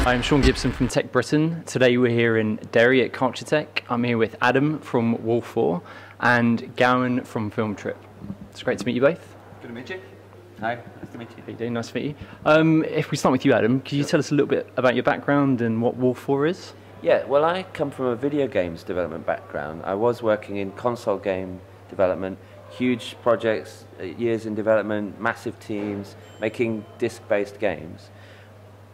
I'm Sean Gibson from Tech Britain. Today we're here in Derry at CultureTECH. I'm here with Adam from wallFour and Gawain from Filmtrip. It's great to meet you both. Good to meet you. Hi, nice to meet you. How you doing? Nice to meet you. If we start with you, Adam, could you tell us a little bit about your background and what wallFour is? Yeah, well, I come from a video games development background. I was working in console game development, huge projects, years in development, massive teams, making disc-based games.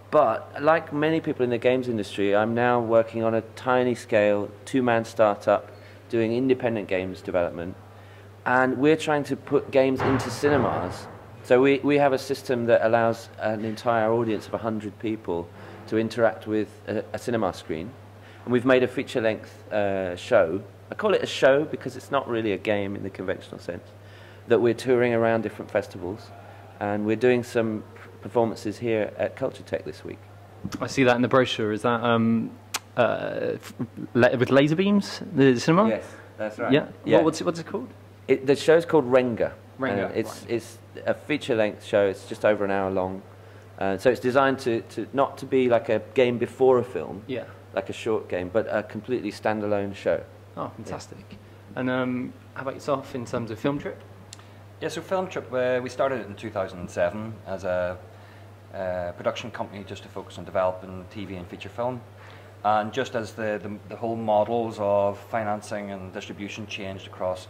But like many people in the games industry, I'm now working on a tiny scale, two-man startup, doing independent games development. And we're trying to put games into cinemas. So we have a system that allows an entire audience of 100 people to interact with a cinema screen. And we've made a feature-length show. I call it a show because it's not really a game in the conventional sense, that we're touring around different festivals. And we're doing some performances here at CultureTECH this week. I see that in the brochure. Is that with laser beams, the cinema? Yes, that's right. Yeah. Yeah. What's it called? The show's called Renga. Renga. It's a feature-length show. It's just over an hour long. So it's designed to not to be like a game before a film, Yeah. like a short game, but a completely standalone show. Oh, fantastic. Yeah. And how about yourself in terms of Filmtrip? Yeah, so Filmtrip, we started it in 2007 as a production company just to focus on developing TV and feature film. And just as the whole models of financing and distribution changed across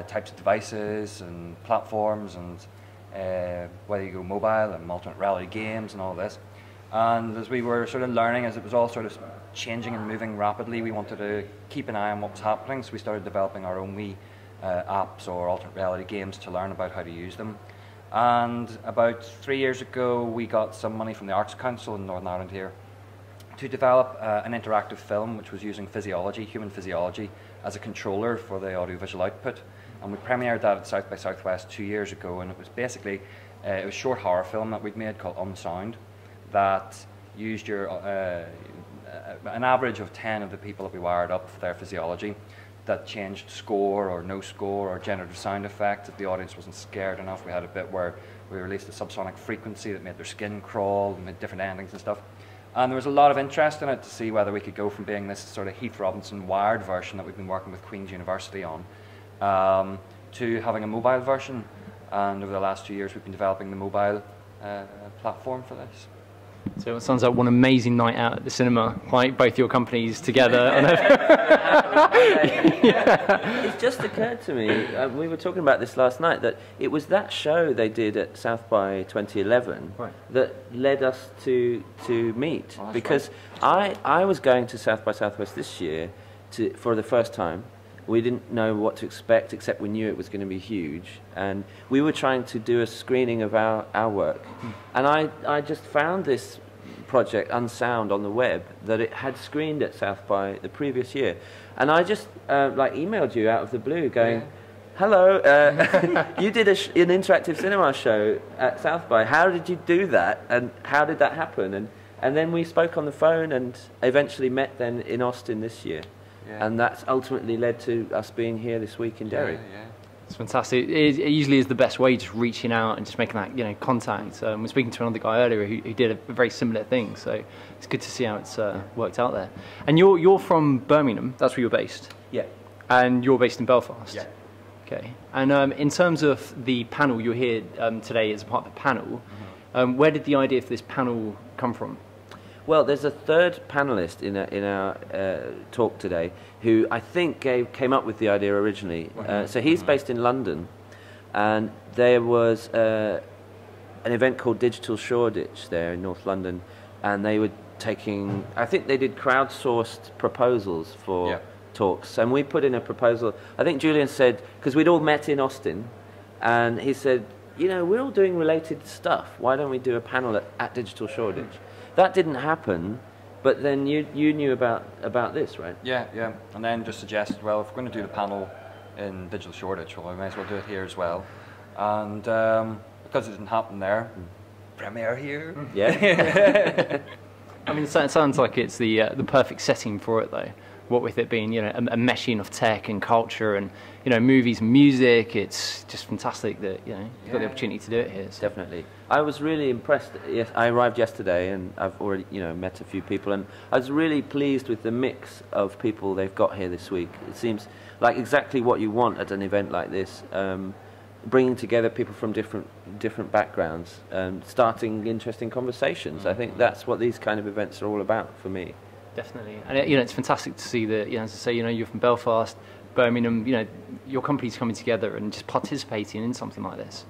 types of devices and platforms and whether you go mobile and alternate reality games and all this. And as we were sort of learning, as it was all sort of changing and moving rapidly, we wanted to keep an eye on what was happening, so we started developing our own wee apps or alternate reality games to learn about how to use them. And about 3 years ago, we got some money from the Arts Council in Northern Ireland here to develop an interactive film which was using physiology, human physiology, as a controller for the audiovisual output. And we premiered that at South by Southwest 2 years ago, and it was basically it was a short horror film that we'd made called Unsound that used your an average of 10 of the people that we wired up for their physiology that changed score or no score or generative sound effects. If the audience wasn't scared enough, we had a bit where we released a subsonic frequency that made their skin crawl and made different endings and stuff. And there was a lot of interest in it to see whether we could go from being this sort of Heath Robinson wired version that we've been working with Queen's University on to having a mobile version. And over the last 2 years, we've been developing the mobile platform for this. So it sounds like one amazing night out at the cinema, like both your companies together. It just occurred to me, we were talking about this last night, that it was that show they did at South by 2011 that led us to meet. Oh, because I was going to South by Southwest this year for the first time. We didn't know what to expect, except we knew it was going to be huge. And we were trying to do a screening of our work. And I just found this project, Unsound, on the web, that it had screened at South by the previous year. And I just like emailed you out of the blue going, hello, you did an interactive cinema show at South by. How did you do that? And how did that happen? And then we spoke on the phone and eventually met then in Austin this year. Yeah. And that's ultimately led to us being here this week in Derry. Yeah. It's fantastic. It usually is the best way, just reaching out and just making that contact. We're speaking to another guy earlier who did a very similar thing, so it's good to see how it's worked out there. And you're from Birmingham. That's where you're based. Yeah. And you're based in Belfast. Yeah. Okay. And in terms of the panel, you're here today as a part of the panel. Where did the idea for this panel come from? Well, there's a third panelist in our talk today who I think came up with the idea originally. So he's based in London, and there was an event called Digital Shoreditch there in North London, and they were taking, I think they did crowdsourced proposals for talks, and we put in a proposal. I think Julian said, because we'd all met in Austin, and he said, you know, we're all doing related stuff. Why don't we do a panel at Digital Shoreditch? That didn't happen, but then you knew about this, right? Yeah. And then just suggested, well, if we're going to do the panel in Digital Shoreditch, well, we may as well do it here as well. And because it didn't happen there, premiere here. Yeah. I mean, it sounds like it's the perfect setting for it, though. what with it being, you know, a meshing of tech and culture and, you know, movies and music, it's just fantastic that, you know, you've got the opportunity to do it here. So. Definitely. I was really impressed. Yes, I arrived yesterday and I've already, you know, met a few people, and I was really pleased with the mix of people they've got here this week. It seems like exactly what you want at an event like this. Bringing together people from different backgrounds and starting interesting conversations. I think that's what these kind of events are all about for me. Definitely, and you know, it's fantastic to see that, you know, as I say, you know, you're from Belfast, Birmingham, you know, your company's coming together and just participating in something like this.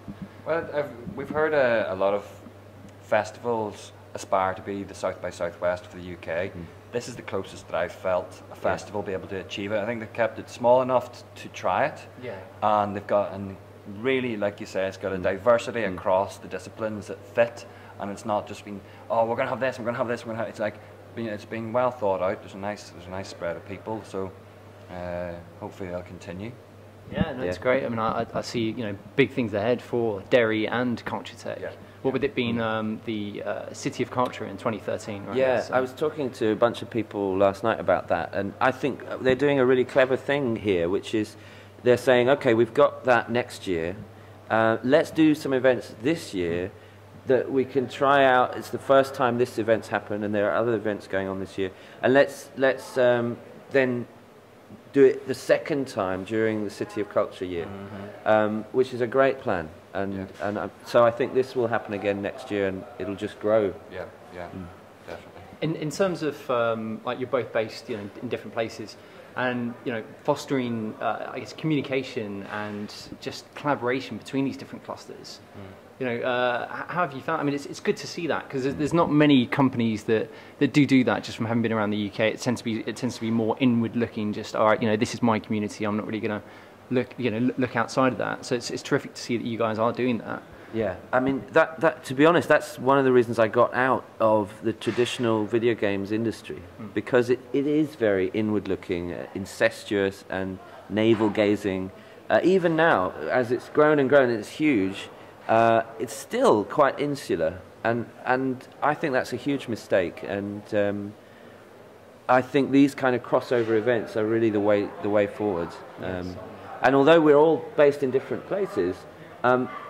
Well, we've heard a lot of festivals aspire to be the South by Southwest for the UK. This is the closest that I've felt a festival be able to achieve it. I think they've kept it small enough to try it, and they've got really, like you say, it's got a diversity across the disciplines that fit, and it's not just been, oh, we're going to have this, we're going to have this, we're going to have. It's like it's been well thought out. There's a nice spread of people, so hopefully they'll continue. Yeah, no, it's great. I mean, I see, you know, big things ahead for Derry and CultureTECH. Yeah. What with it being the City of Culture in 2013, right? Yeah, so. I was talking to a bunch of people last night about that, and I think they're doing a really clever thing here, which is they're saying, okay, we've got that next year. Let's do some events this year that we can try out. It's the first time this event's happened, and there are other events going on this year. And let's then do it the second time during the City of Culture year, which is a great plan. And so I think this will happen again next year, and it'll just grow. Yeah, definitely. In terms of like, you're both based, you know, in different places, and, you know, fostering I guess communication and just collaboration between these different clusters. You know, how have you found? I mean, it's good to see that, because there's not many companies that do that. Just from having been around the UK, it tends to be more inward looking. Just, all right, you know, this is my community. I'm not really going to look outside of that. So it's terrific to see that you guys are doing that. Yeah, I mean, that to be honest, that's one of the reasons I got out of the traditional video games industry, because it is very inward-looking, incestuous and navel-gazing. Even now, as it's grown and grown, it's huge, it's still quite insular, and I think that's a huge mistake. And I think these kind of crossover events are really the way forward. And although we're all based in different places,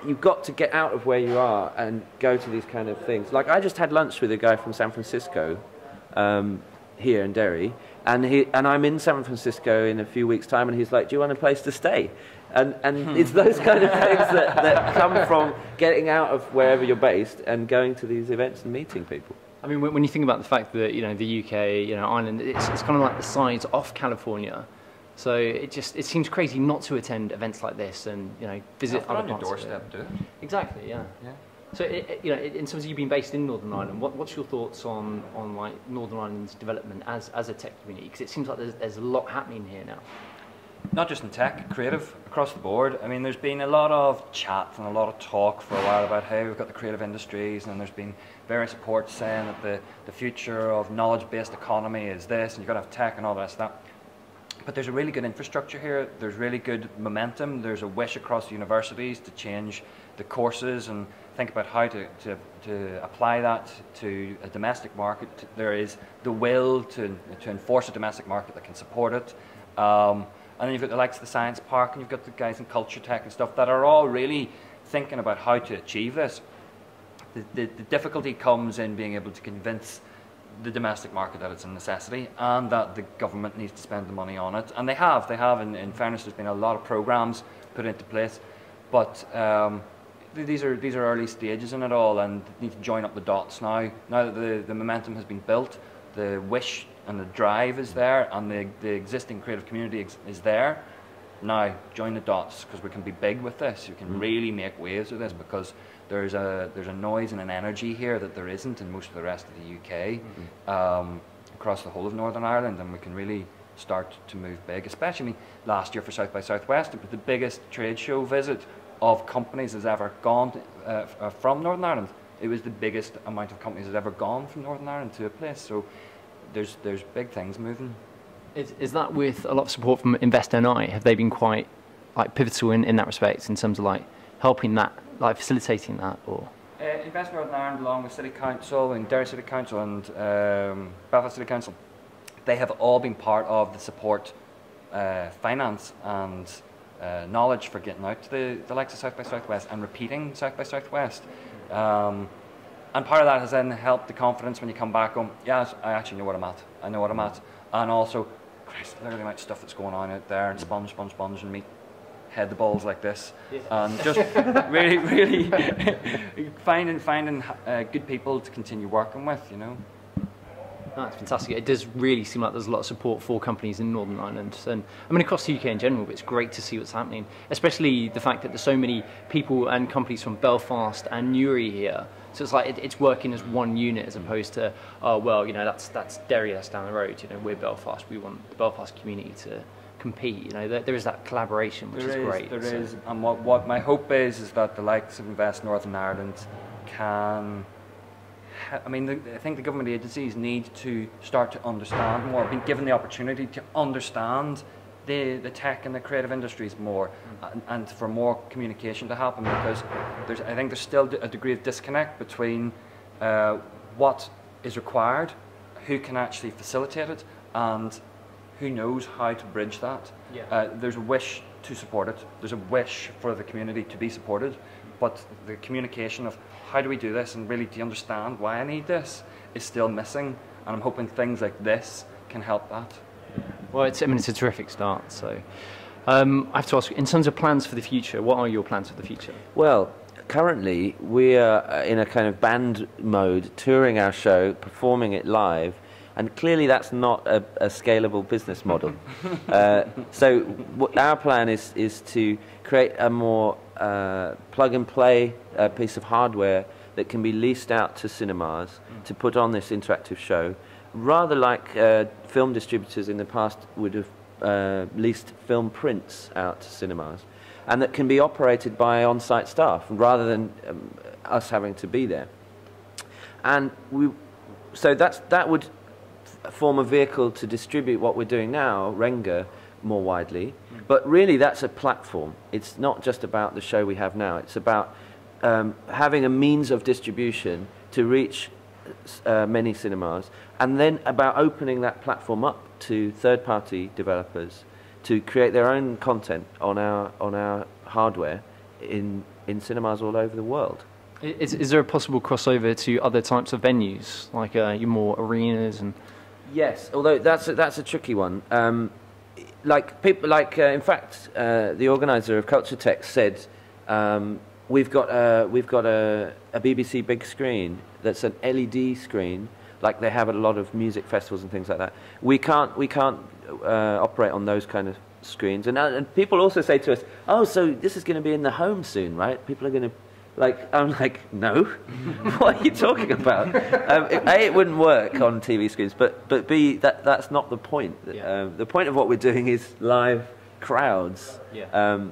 you've got to get out of where you are and go to these kind of things. Like, I just had lunch with a guy from San Francisco here in Derry, and I'm in San Francisco in a few weeks' time, and he's like, do you want a place to stay? And it's those kind of things that come from getting out of wherever you're based and going to these events and meeting people. I mean, when you think about the fact that, you know, the UK, you know, Ireland, it's kind of like the size of California. So it seems crazy not to attend events like this and, you know, visit other parts on your doorstep, do it. Exactly, yeah. So you know, in terms of you being based in Northern Ireland, what's your thoughts on like Northern Ireland's development as a tech community? Because it seems like there's a lot happening here now. Not just in tech, creative, across the board. I mean, there's been a lot of chat and a lot of talk for a while about, hey, we've got the creative industries, and there's been various reports saying that the future of knowledge-based economy is this, and you've got to have tech and all that stuff. But there's a really good infrastructure here. There's really good momentum. There's a wish across universities to change the courses and think about how to apply that to a domestic market. There is the will to enforce a domestic market that can support it. And then you've got the likes of the Science Park, and you've got the guys in CultureTECH and stuff that are all really thinking about how to achieve this. The difficulty comes in being able to convince the domestic market that it's a necessity, and that the government needs to spend the money on it. And they have. In fairness, there's been a lot of programs put into place, but these are early stages in it all, and need to join up the dots now. Now that the momentum has been built, the wish and the drive is there, and the existing creative community is there. Now join the dots, because we can be big with this. We can really make waves with this, because there's a noise and an energy here that there isn't in most of the rest of the UK, across the whole of Northern Ireland, and we can really start to move big. Especially last year for South by Southwest, it was the biggest trade show visit of companies has ever gone from Northern Ireland. It was the biggest amount of companies that ever gone from Northern Ireland to a place. So there's big things moving. Is that with a lot of support from Invest NI? Have they been quite like pivotal in that respect, in terms of like helping that, like facilitating that, or? Invest Northern Ireland, along with City Council and Derry City Council and Belfast City Council, they have all been part of the support, finance and knowledge for getting out to the likes of South by Southwest and repeating South by Southwest. And part of that has then helped the confidence when you come back on, yes, I actually know what I'm at. I know what I'm at. And also, Christ, look at the amount of stuff that's going on out there, and sponge, and meet head the balls like this. Yeah. And just really finding good people to continue working with, you know. No, it's fantastic. It does really seem like there's a lot of support for companies in Northern Ireland, and I mean across the UK in general, but it's great to see what's happening, especially the fact that there's so many people and companies from Belfast and Newry here. So it's like it's working as one unit as opposed to, oh well, you know, that's Derry, that's down the road, you know, we're Belfast, we want the Belfast community to compete, you know, there is that collaboration, which is great. There is, and what my hope is that the likes of Invest Northern Ireland can, I mean, I think the government agencies need to start to understand more, being given the opportunity to understand the tech and the creative industries more, and for more communication to happen, because I think there's still a degree of disconnect between what is required, who can actually facilitate it, and who knows how to bridge that. Yeah. There's a wish to support it, there's a wish for the community to be supported, but the communication of how do we do this and really do you understand why I need this is still missing, and I'm hoping things like this can help that. Well, it's a terrific start. So, I have to ask, in terms of plans for the future, what are your plans for the future? Well, currently we are in a kind of band mode, touring our show, performing it live, and clearly that's not a scalable business model. So our plan is to create a more plug-and-play piece of hardware that can be leased out to cinemas to put on this interactive show, rather like film distributors in the past would have leased film prints out to cinemas, and that can be operated by on-site staff rather than us having to be there. And so that would form a vehicle to distribute what we're doing now, Renga, more widely. But really that's a platform. It's not just about the show we have now. It's about having a means of distribution to reach many cinemas, and then about opening that platform up to third-party developers to create their own content on our hardware in cinemas all over the world. Is there a possible crossover to other types of venues, like your more arenas and? Yes, although that's a tricky one. Like people, in fact, the organizer of CultureTECH said we've got a BBC big screen that's an LED screen, like they have at a lot of music festivals and things like that. We can't operate on those kind of screens. And people also say to us, oh, so this is going to be in the home soon, right? People are going to. I'm like, no, what are you talking about? A, it wouldn't work on TV screens, but B, that's not the point. Yeah. The point of what we're doing is live crowds. Yeah.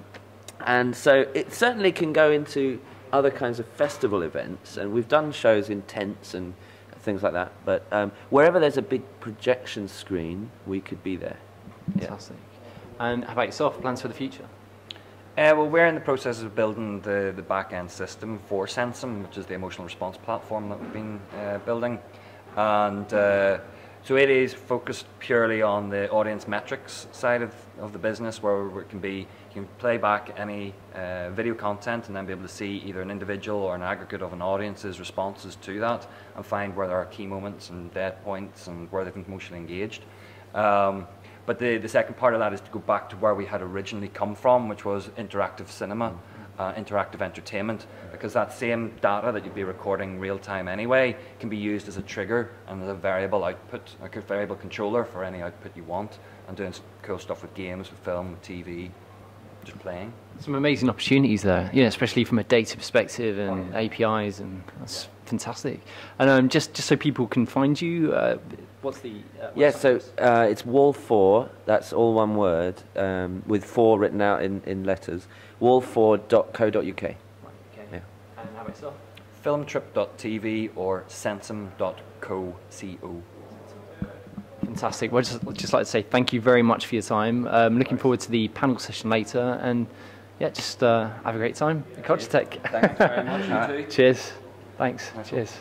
And so it certainly can go into other kinds of festival events, and we've done shows in tents and things like that, but wherever there's a big projection screen, we could be there. Fantastic. Yeah. And how about yourself, plans for the future? Well, we're in the process of building the back-end system for Sensum, which is the emotional response platform that we've been building. And so it is focused purely on the audience metrics side of the business, where it can be, you can play back any video content and then be able to see either an individual or an aggregate of an audience's responses to that, and find where there are key moments and dead points and where they've been emotionally engaged. But the second part of that is to go back to where we had originally come from, which was interactive cinema, interactive entertainment, because that same data that you'd be recording real time anyway can be used as a trigger and as a variable output, like a variable controller for any output you want, and doing cool stuff with games, with film, with TV, just playing. Some amazing opportunities there, yeah, especially from a data perspective and APIs, and that's fantastic. And just so people can find you, what's the yeah, so it's wallFour, that's all one word, with 4 written out in letters, wallFour.co.uk. Right, okay. Yeah. And how about yourself? Filmtrip.tv or sensum.co. Fantastic. Well, I'd just like to say thank you very much for your time. Looking forward to the panel session later, and yeah, just have a great time at CultureTECH. Thanks very much. Cheers. Thanks. Cheers.